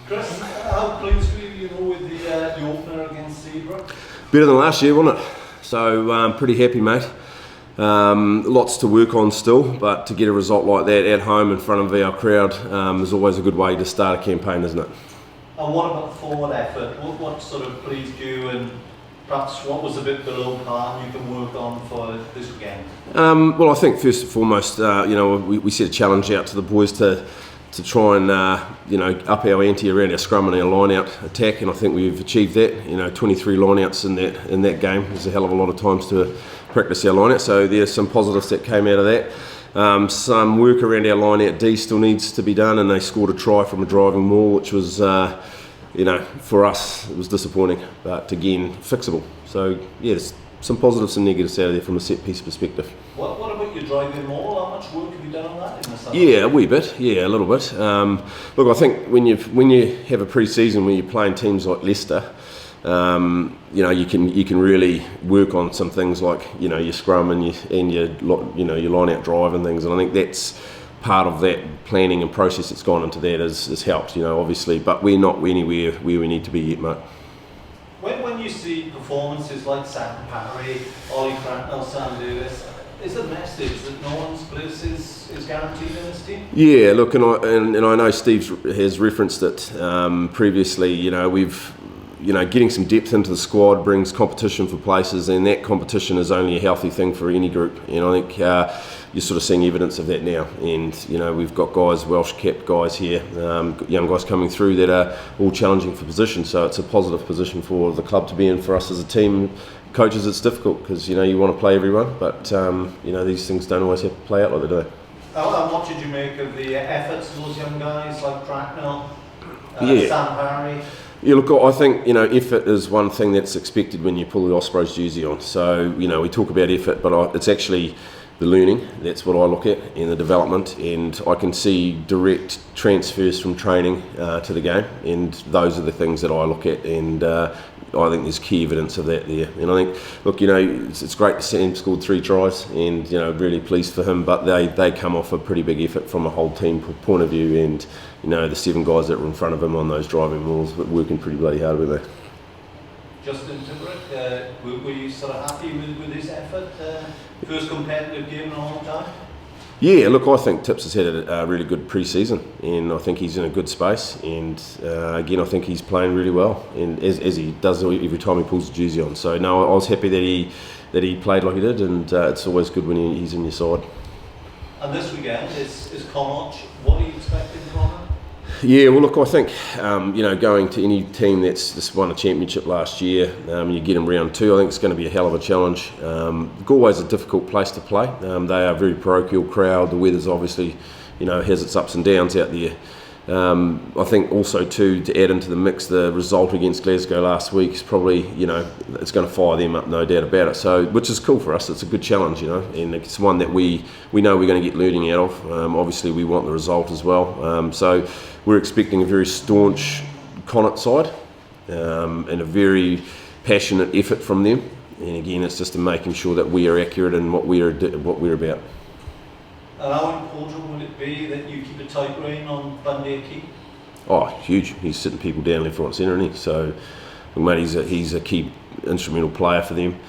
Chris, how pleased were you with the opener against Zebra? Better than last year, wasn't it? So pretty happy, mate. Lots to work on still, but to get a result like that at home in front of our crowd is always a good way to start a campaign, isn't it? And what about the forward effort? What sort of pleased you, and perhaps what was a bit below par you can work on for this weekend? Well, I think first and foremost, we set a challenge out to the boys to try and up our ante around our scrum and our line-out attack, and I think we've achieved that. 23 line-outs in that game is a hell of a lot of times to practice our line-out. So there's some positives that came out of that. Some work around our line-out D still needs to be done, and they scored a try from a driving maul, which was, for us it was disappointing, but again fixable. So yeah, there's some positives and negatives out of there from a set piece perspective. What about your driving maul? How much work have you done on that in the summer? Yeah, a wee bit. Yeah, a little bit. Look, I think when you have a pre-season where you're playing teams like Leicester, you can really work on some things like your scrum and your line out drive and things, and I think that's part of that planning and process that's gone into that has helped. Obviously, but we're not anywhere where we need to be yet, mate. When you see performances like Sam Parry, Ollie Cracknell, Sam Davis, is the message that no one's place is guaranteed in this team? Yeah, look, and I know Steve has referenced it previously. We've getting some depth into the squad brings competition for places, and that competition is only a healthy thing for any group. And I think you're sort of seeing evidence of that now. And we've got guys, Welsh capped guys here, young guys coming through that are all challenging for position. So it's a positive position for the club to be in. For us as a team, coaches, it's difficult because you want to play everyone, but these things don't always have to play out like they do. And what did you make of the efforts of those young guys like Cracknell, Sam Parry? Yeah, look, I think effort is one thing that's expected when you pull the Ospreys jersey on. So we talk about effort, but it's actually the learning. That's what I look at, in the development, and I can see direct transfers from training to the game, and those are the things that I look at, and I think there's key evidence of that there. And I think, look, it's great to see him scored 3 tries, and really pleased for him. But they come off a pretty big effort from a whole team point of view, and the 7 guys that were in front of him on those driving mauls were working pretty bloody hard, weren't they? Justin Tipperick, were you sort of happy with his effort? First competitive game in a long time? Yeah, look, I think Tips has had a really good pre-season, and I think he's in a good space, and again I think he's playing really well, and as he does every time he pulls the jersey on. So no, I was happy that he played like he did, and it's always good when he's in your side. And this weekend is Connacht. What are you expecting from him? Yeah, well, look, I think going to any team that's just won a championship last year, you get them round 2. I think it's going to be a hell of a challenge. Galway's a difficult place to play. They are a very parochial crowd. The weather's obviously, has its ups and downs out there. I think also too, to add into the mix, the result against Glasgow last week is probably, it's going to fire them up, no doubt about it. So, which is cool for us. It's a good challenge, and it's one that we know we're going to get learning out of. Obviously, we want the result as well. So, we're expecting a very staunch Connacht side, and a very passionate effort from them. And again, it's just making sure that we are accurate in what we're about. And how important would it be that you keep a tight rein on Bundy Key? Oh, huge. He's sitting people down left, right and centre, isn't he? So, mate, he's a key instrumental player for them.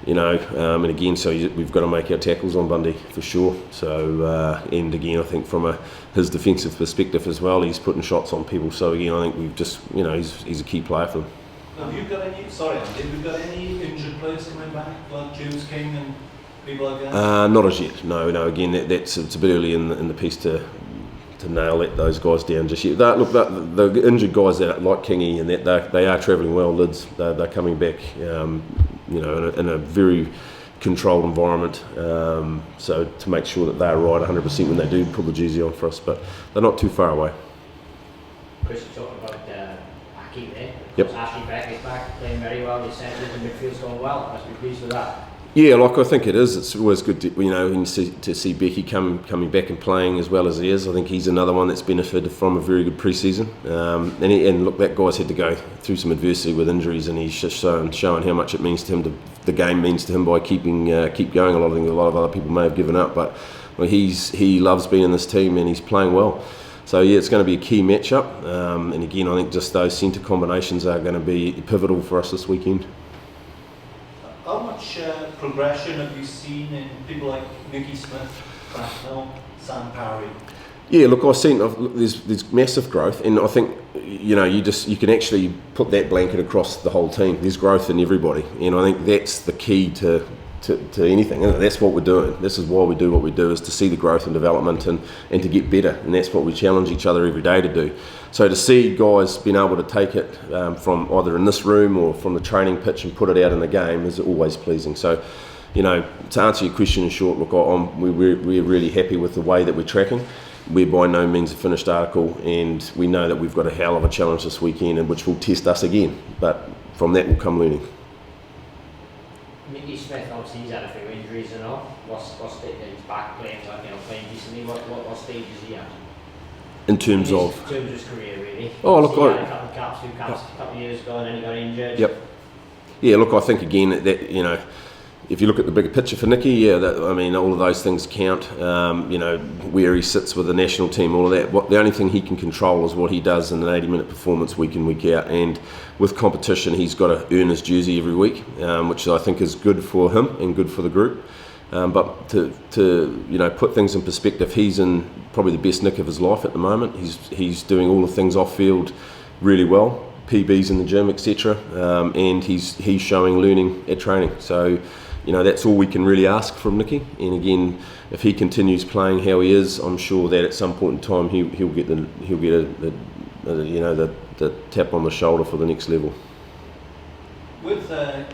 And again, so we've got to make our tackles on Bundy for sure. So, and again, I think from his defensive perspective as well, he's putting shots on people. So again, I think we've just, he's a key player for them. Have you got any injured players coming back, like James King and people like that? Not as yet. No. Again, it's a bit early in the piece to nail those guys down just yet. The injured guys that like Kingy and that they are travelling well. Lids, they're coming back. In a very controlled environment. So to make sure that they're right 100% when they do pull the jersey on for us, but they're not too far away. Chris, you talking about Aki there? Yep. Ashley Beck is back playing very well. The centres and midfield's going well. I must be pleased with that. Yeah, like I think it is. It's always good to see Becky coming back and playing as well as he is. I think he's another one that's benefited from a very good pre-season. And look, that guy's had to go through some adversity with injuries, and he's just showing how much it means to him. The game means to him by keep going. A lot of other people may have given up, but he loves being in this team and he's playing well. So yeah, it's going to be a key matchup, and again, I think just those centre combinations are going to be pivotal for us this weekend. How much progression have you seen in people like Nicky Smith, Cracknell, Sam Parry? Yeah, look, I've seen there's massive growth, and I think you can actually put that blanket across the whole team. There's growth in everybody, and I think that's the key to anything. And that's what we're doing. This is why we do what we do, is to see the growth and development and to get better, and that's what we challenge each other every day to do. So to see guys being able to take it from either in this room or from the training pitch and put it out in the game is always pleasing. So, to answer your question in short, look, we're really happy with the way that we're tracking. We're by no means a finished article, and we know that we've got a hell of a challenge this weekend, and which will test us again. But from that will come learning. Nicky Smith, obviously he's had a few injuries and all. What's stage he's back playing decently? What stage is he at? In terms of his career, really. Oh, look, he had a couple of caps a couple of years ago, and then he got injured. Yep. Yeah, look, I think again that if you look at the bigger picture for Nicky, all of those things count. Where he sits with the national team, all of that. The only thing he can control is what he does in an 80-minute performance week in, week out. And with competition, he's got to earn his jersey every week, which I think is good for him and good for the group. But to put things in perspective, he's in probably the best nick of his life at the moment. He's doing all the things off field really well, PBs in the gym, etc. And he's showing learning at training. So. That's all we can really ask from Nicky. And again, if he continues playing how he is, I'm sure that at some point in time he'll get the tap on the shoulder for the next level. With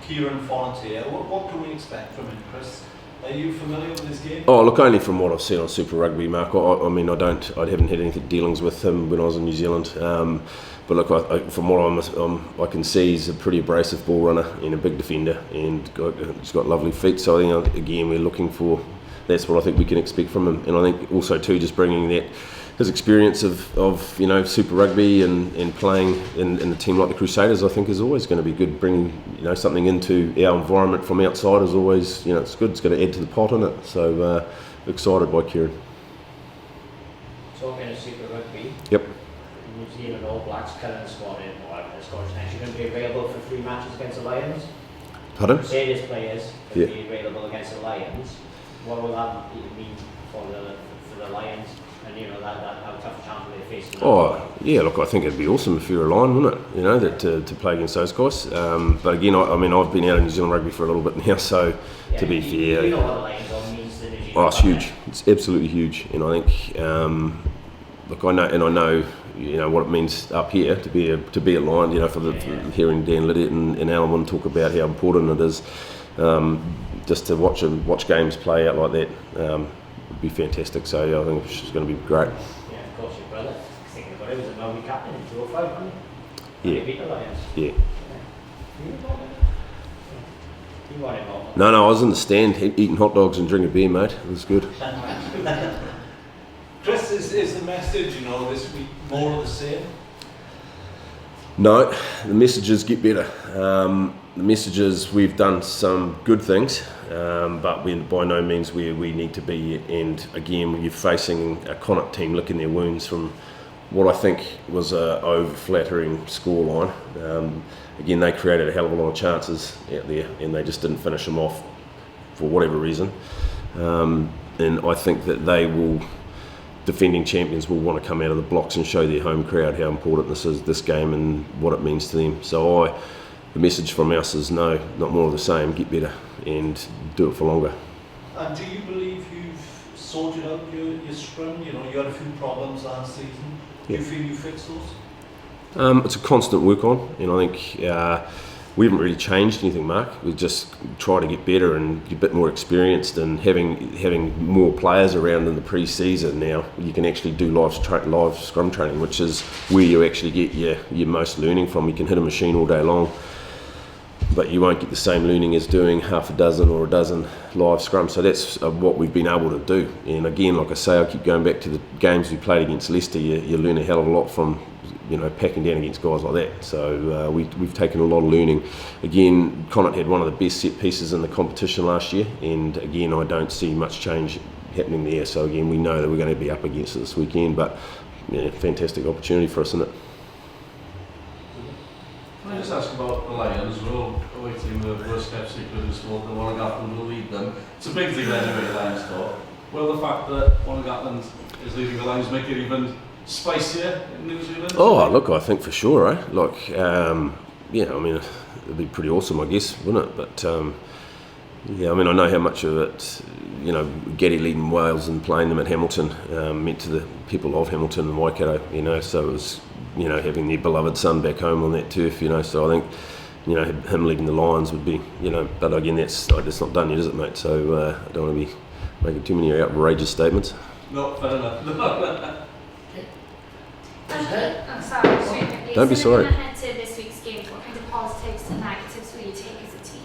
Kieran Fontier, what can we expect from him, Chris? Are you familiar with his game? Oh, look, only from what I've seen on Super Rugby, Mark. I haven't had anything dealings with him when I was in New Zealand. But look, from what I can see, he's a pretty abrasive ball runner and a big defender, and he's got lovely feet. So I think again we're looking for. That's what I think we can expect from him, and I think also too just bringing that his experience of Super Rugby and playing in a team like the Crusaders, I think is always going to be good. Bringing something into our environment from outside is always it's good. It's going to add to the pot in it. So excited by Kieran. Talking of Super Rugby. Yep. New Zealand All Blacks current squad in Scottish Nation going to be available for 3 matches against the Lions. Pardon? Crusaders players will be available against the Lions. What will that mean for the Lions? And how tough a chance will they face? Oh yeah, look, I think it'd be awesome if you're a Lion, wouldn't it? To play against those guys. But again, I've been out of New Zealand rugby for a little bit now, so to be fair, you know what the Lions all means to New Zealand. Oh, it's huge. It's absolutely huge, and I think I know what it means up here to be a Lion. Hearing Dan Lydiott and Alan talk about how important it is, just to watch games play out like that would be fantastic. So I think it's going to be great. Yeah, of course, your brother. Thinking about it, was a Maori captain in 2005, wasn't he? Yeah. He beat the Lions. Yeah. You want him all? No, I was in the stand eating hot dogs and drinking beer, mate. It was good. Chris, is the message, this week more of the same? No, the messages get better. The messages, we've done some good things, but by no means where we need to be. And again, you're facing a Connacht team licking their wounds from what I think was a over-flattering scoreline. Again, they created a hell of a lot of chances out there, and they just didn't finish them off for whatever reason. And I think that defending champions will want to come out of the blocks and show their home crowd how important this game and what it means to them. So the message from us is no, not more of the same, get better and do it for longer. And do you believe you've sorted out your scrum? You had a few problems last season. Do you feel you fixed those? It's a constant work on, and I think we haven't really changed anything, Mark. We just try to get better and get a bit more experienced, and having more players around in the pre-season now, you can actually do live scrum training, which is where you actually get your most learning from. You can hit a machine all day long, but you won't get the same learning as doing half a dozen or a dozen live scrums. So that's what we've been able to do. And again, like I say, I keep going back to the games we played against Leicester. You learn a hell of a lot from packing down against guys like that. So we've taken a lot of learning. Again, Connacht had one of the best set pieces in the competition last year, and again, I don't see much change happening there. So again, we know that we're going to be up against it this weekend, but fantastic opportunity for us, isn't it? Can I just ask about the Lions? We're all awaiting the worst kept secret in sport, that one of Gatland will lead them. It's a big thing anyway, Lions talk. Will the fact that one of Gatland is leading the Lions make it even spicier in New Zealand? Oh, look, I think for sure, eh? Like, yeah, I mean, it'd be pretty awesome, I guess, wouldn't it? But, yeah, I mean, I know how much of it, you know, Getty leading Wales and playing them at Hamilton meant to the people of Hamilton and Waikato, you know, so it was, you know, having their beloved son back home on that turf, you know, so I think, you know, him leading the Lions would be, you know, but again, that's not done yet, is it, mate? So I don't want to be making too many outrageous statements. No, fair enough. I'm sorry, extremely quickly. Don't be So sorry. looking ahead to this week's game, what kind of positives and negatives will you take as a team?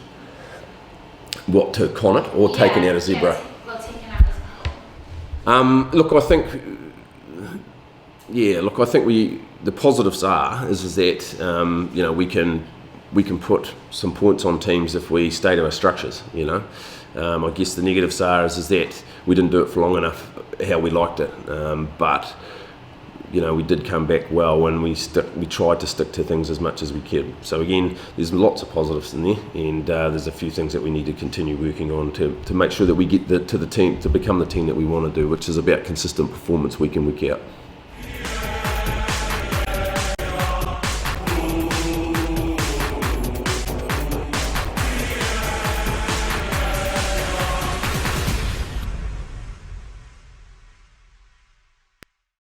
What, to Connacht or taking out a zebra? Well, taking out as a whole. Look, I think, yeah, look, I think the positives is that you know, we can put some points on teams if we stay to our structures, you know. I guess the negatives is that we didn't do it for long enough how we liked it, but you know, we did come back well when we tried to stick to things as much as we could. So again, there's lots of positives in there, and there's a few things that we need to continue working on to make sure that we get to the team, to become the team that we want to do, which is about consistent performance week in, week out.